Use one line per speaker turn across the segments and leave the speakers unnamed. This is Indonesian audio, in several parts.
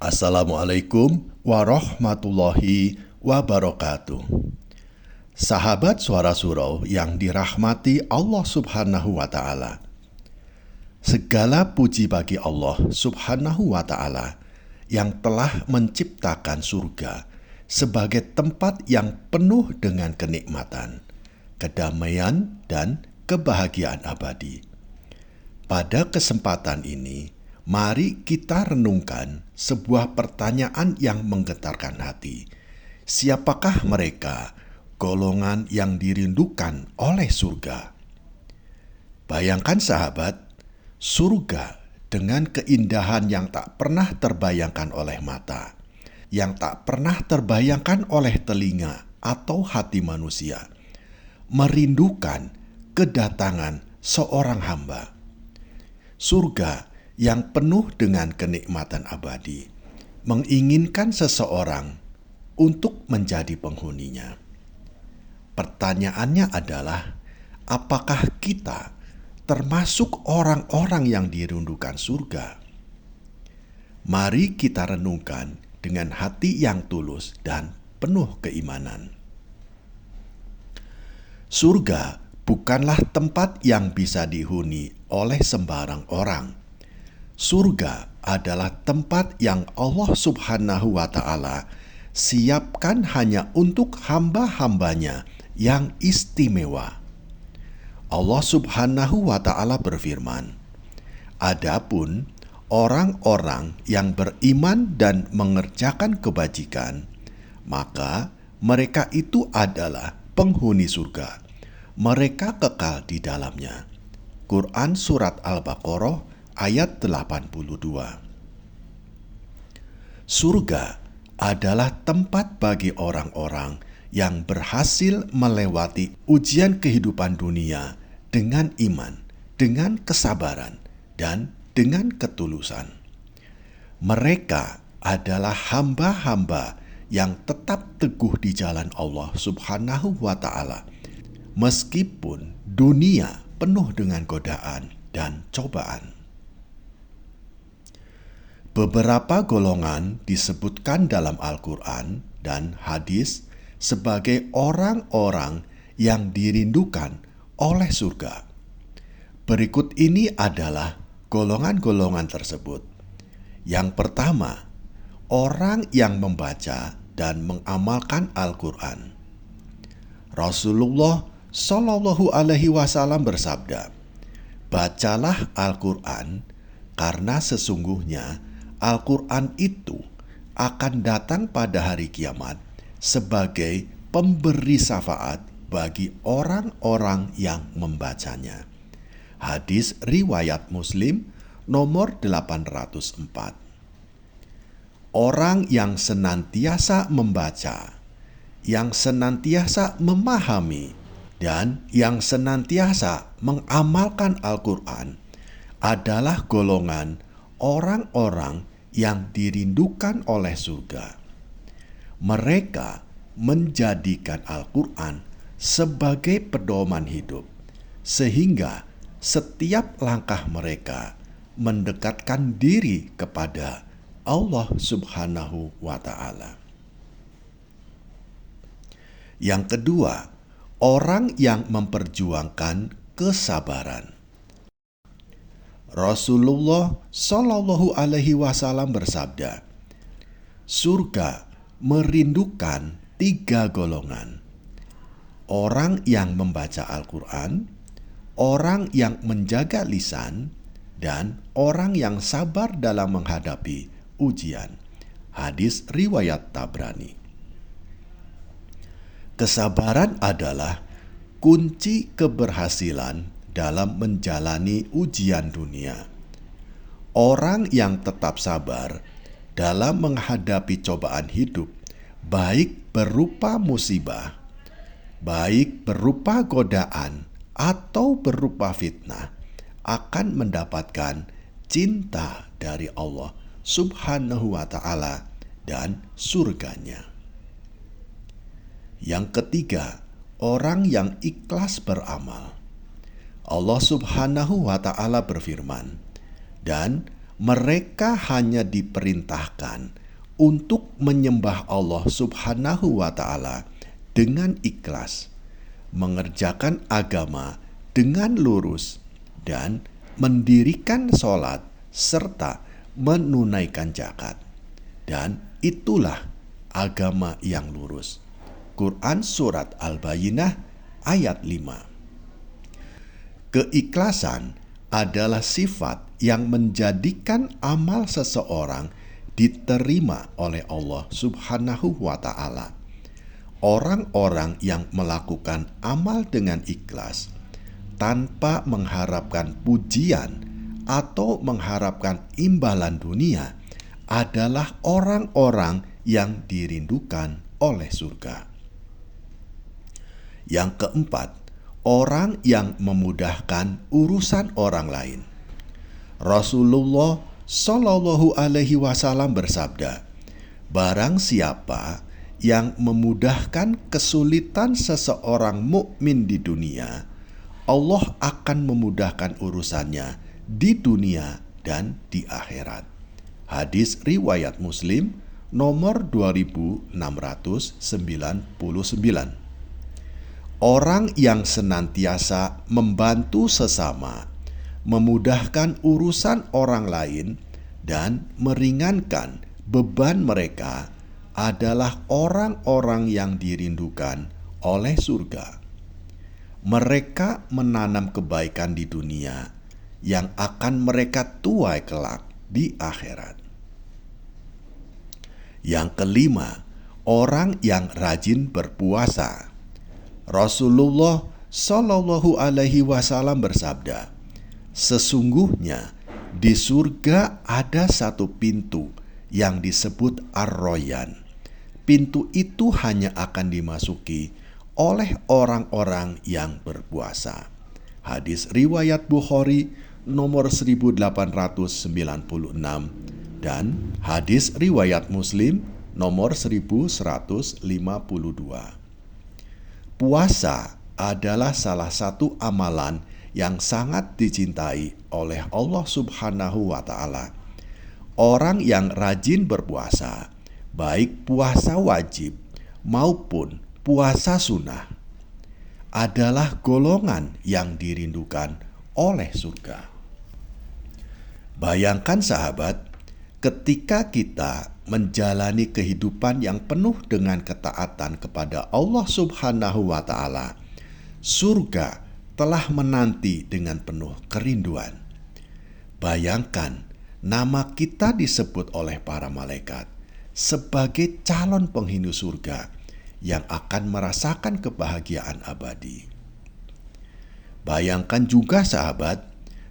Assalamualaikum warahmatullahi wabarakatuh. Sahabat Suara Surau yang dirahmati Allah Subhanahu wa Ta'ala, segala puji bagi Allah Subhanahu wa Ta'ala yang telah menciptakan surga sebagai tempat yang penuh dengan kenikmatan, kedamaian, dan kebahagiaan abadi. Pada kesempatan ini, mari kita renungkan sebuah pertanyaan yang menggetarkan hati. Siapakah mereka, golongan yang dirindukan oleh surga? Bayangkan sahabat, surga dengan keindahan yang tak pernah terbayangkan oleh mata, yang tak pernah terbayangkan oleh telinga atau hati manusia, merindukan kedatangan seorang hamba. Surga yang penuh dengan kenikmatan abadi, menginginkan seseorang untuk menjadi penghuninya. Pertanyaannya adalah, apakah kita termasuk orang-orang yang dirindukan surga? Mari kita renungkan dengan hati yang tulus dan penuh keimanan. Surga bukanlah tempat yang bisa dihuni oleh sembarang orang. Surga adalah tempat yang Allah Subhanahu wa Ta'ala siapkan hanya untuk hamba-hambanya yang istimewa. Allah Subhanahu wa Ta'ala berfirman, "Adapun orang-orang yang beriman dan mengerjakan kebajikan, maka mereka itu adalah penghuni surga. Mereka kekal di dalamnya." Quran Surat Al-Baqarah ayat 82. Surga adalah tempat bagi orang-orang yang berhasil melewati ujian kehidupan dunia dengan iman, dengan kesabaran, dan dengan ketulusan. Mereka adalah hamba-hamba yang tetap teguh di jalan Allah Subhanahu wa Ta'ala, meskipun dunia penuh dengan godaan dan cobaan. Beberapa golongan disebutkan dalam Al-Quran dan hadis sebagai orang-orang yang dirindukan oleh surga. Berikut ini adalah golongan-golongan tersebut. Yang pertama, orang yang membaca dan mengamalkan Al-Quran. Rasulullah Shallallahu Alaihi Wasallam bersabda, "Bacalah Al-Quran, karena sesungguhnya Al-Quran itu akan datang pada hari kiamat sebagai pemberi syafaat bagi orang-orang yang membacanya." Hadis riwayat Muslim nomor 804. Orang yang senantiasa membaca, yang senantiasa memahami, dan yang senantiasa mengamalkan Al-Quran adalah golongan orang-orang yang dirindukan oleh surga. Mereka menjadikan Al-Quran sebagai pedoman hidup, sehingga setiap langkah mereka mendekatkan diri kepada Allah Subhanahu wa Ta'ala. Yang kedua, orang yang memperjuangkan kesabaran. Rasulullah Shallallahu Alaihi Wasallam bersabda, "Surga merindukan 3 golongan: orang yang membaca Al-Quran, orang yang menjaga lisan, dan orang yang sabar dalam menghadapi ujian." Hadis riwayat Tabrani. Kesabaran adalah kunci keberhasilan dalam menjalani ujian dunia. Orang yang tetap sabar dalam menghadapi cobaan hidup, baik berupa musibah, baik berupa godaan, atau berupa fitnah, akan mendapatkan cinta dari Allah Subhanahu wa Ta'ala dan surganya. Yang ketiga, orang yang ikhlas beramal. Allah Subhanahu wa Ta'ala berfirman, "Dan mereka hanya diperintahkan untuk menyembah Allah Subhanahu wa Ta'ala dengan ikhlas, mengerjakan agama dengan lurus, dan mendirikan sholat serta menunaikan zakat. Dan itulah agama yang lurus. Quran Surat Al-Bayyinah ayat 5. Keikhlasan adalah sifat yang menjadikan amal seseorang diterima oleh Allah Subhanahu wa Ta'ala. Orang-orang yang melakukan amal dengan ikhlas tanpa mengharapkan pujian atau mengharapkan imbalan dunia adalah orang-orang yang dirindukan oleh surga. Yang keempat, orang yang memudahkan urusan orang lain. Rasulullah Shallallahu Alaihi Wasallam bersabda, "Barang siapa yang memudahkan kesulitan seseorang mukmin di dunia, Allah akan memudahkan urusannya di dunia dan di akhirat." Hadis riwayat Muslim nomor 2699. Orang yang senantiasa membantu sesama, memudahkan urusan orang lain, dan meringankan beban mereka adalah orang-orang yang dirindukan oleh surga. Mereka menanam kebaikan di dunia yang akan mereka tuai kelak di akhirat. Yang kelima, orang yang rajin berpuasa. Rasulullah Shallallahu Alaihi Wasallam bersabda, "Sesungguhnya di surga ada satu pintu yang disebut Ar-Royan. Pintu itu hanya akan dimasuki oleh orang-orang yang berpuasa." Hadis riwayat Bukhari nomor 1896 dan hadis riwayat Muslim nomor 1152. Puasa adalah salah satu amalan yang sangat dicintai oleh Allah Subhanahu wa Ta'ala. Orang yang rajin berpuasa, baik puasa wajib maupun puasa sunnah, adalah golongan yang dirindukan oleh surga. Bayangkan sahabat, ketika kita menjalani kehidupan yang penuh dengan ketaatan kepada Allah Subhanahu wa Ta'ala, surga telah menanti dengan penuh kerinduan. Bayangkan, nama kita disebut oleh para malaikat sebagai calon penghuni surga yang akan merasakan kebahagiaan abadi. Bayangkan juga sahabat,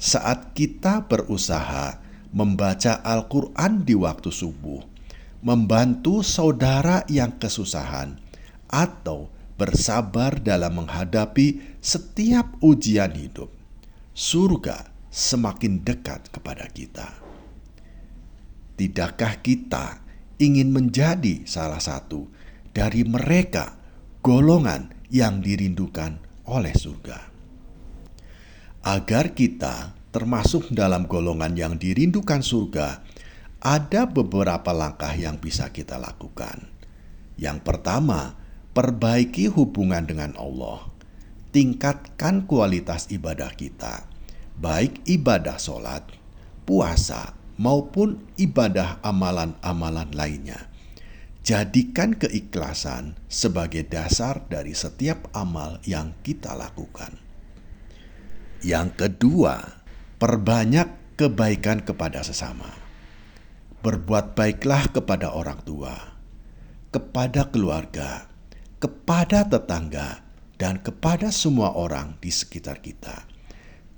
saat kita berusaha membaca Al-Quran di waktu subuh, membantu saudara yang kesusahan, atau bersabar dalam menghadapi setiap ujian hidup, surga semakin dekat kepada kita. Tidakkah kita ingin menjadi salah satu dari mereka, golongan yang dirindukan oleh surga? Agar kita termasuk dalam golongan yang dirindukan surga, ada beberapa langkah yang bisa kita lakukan. Yang pertama, perbaiki hubungan dengan Allah. Tingkatkan kualitas ibadah kita, baik ibadah sholat, puasa, maupun ibadah amalan-amalan lainnya. Jadikan keikhlasan sebagai dasar dari setiap amal yang kita lakukan. Yang kedua, perbanyak kebaikan kepada sesama. Berbuat baiklah kepada orang tua, kepada keluarga, kepada tetangga, dan kepada semua orang di sekitar kita.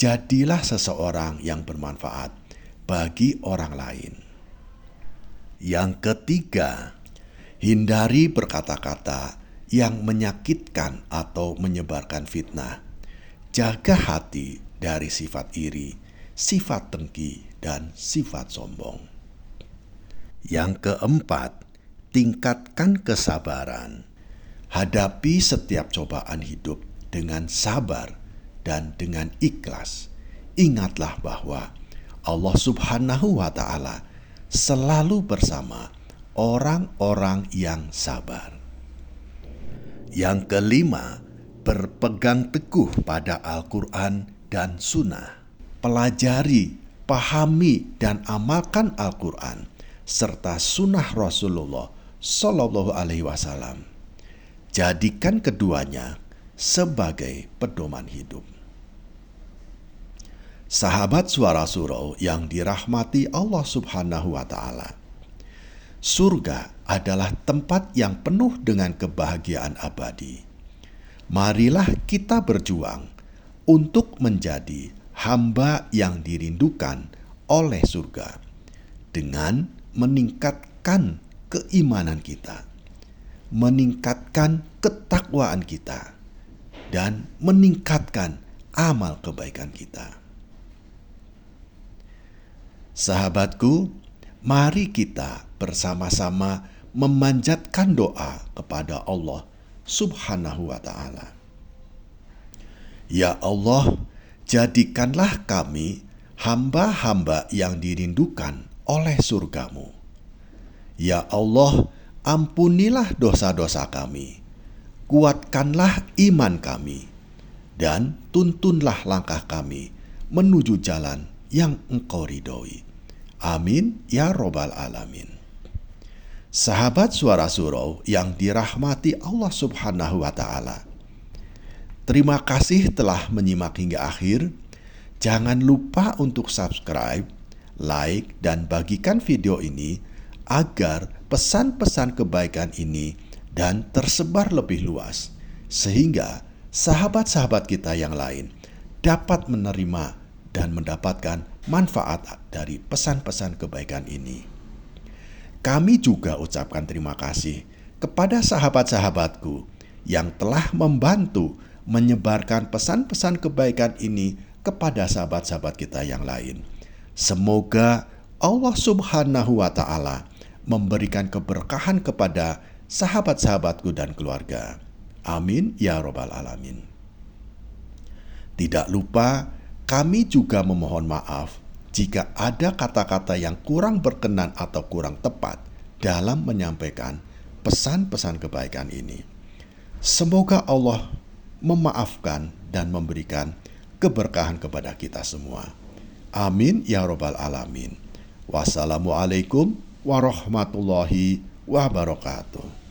Jadilah seseorang yang bermanfaat bagi orang lain. Yang ketiga, hindari berkata-kata yang menyakitkan atau menyebarkan fitnah. Jaga hati dari sifat iri, sifat dengki, dan sifat sombong. Yang keempat, tingkatkan kesabaran. Hadapi setiap cobaan hidup dengan sabar dan dengan ikhlas. Ingatlah bahwa Allah Subhanahu wa Ta'ala selalu bersama orang-orang yang sabar. Yang kelima, berpegang teguh pada Al-Quran dan Sunnah. Pelajari, pahami, dan amalkan Al-Quran serta Sunnah Rasulullah Shallallahu Alaihi Wasallam. Jadikan keduanya sebagai pedoman hidup. Sahabat Suara Surau yang dirahmati Allah Subhanahu wa Ta'ala, surga adalah tempat yang penuh dengan kebahagiaan abadi. Marilah kita berjuang untuk menjadi hamba yang dirindukan oleh surga dengan meningkatkan keimanan kita, meningkatkan ketakwaan kita, dan meningkatkan amal kebaikan kita. Sahabatku, mari kita bersama-sama memanjatkan doa kepada Allah Subhanahu wa Ta'ala. Ya Allah, jadikanlah kami hamba-hamba yang dirindukan oleh surga-Mu. Ya Allah, ampunilah dosa-dosa kami, kuatkanlah iman kami, dan tuntunlah langkah kami menuju jalan yang Engkau ridhoi. Amin ya Robbal Alamin. Sahabat Suara Surau yang dirahmati Allah Subhanahu wa Ta'ala, terima kasih telah menyimak hingga akhir. Jangan lupa untuk subscribe, like, dan bagikan video ini agar pesan-pesan kebaikan ini dan tersebar lebih luas, sehingga sahabat-sahabat kita yang lain dapat menerima dan mendapatkan manfaat dari pesan-pesan kebaikan ini. Kami juga ucapkan terima kasih kepada sahabat-sahabatku yang telah membantu menyebarkan pesan-pesan kebaikan ini kepada sahabat-sahabat kita yang lain. Semoga Allah Subhanahu wa Ta'ala memberikan keberkahan kepada sahabat-sahabatku dan keluarga. Amin ya Robbal Alamin. Tidak lupa, kami juga memohon maaf jika ada kata-kata yang kurang berkenan atau kurang tepat dalam menyampaikan pesan-pesan kebaikan ini. Semoga Allah memaafkan dan memberikan keberkahan kepada kita semua. Amin ya Robbal Alamin. Wassalamualaikum warahmatullahi wabarakatuh.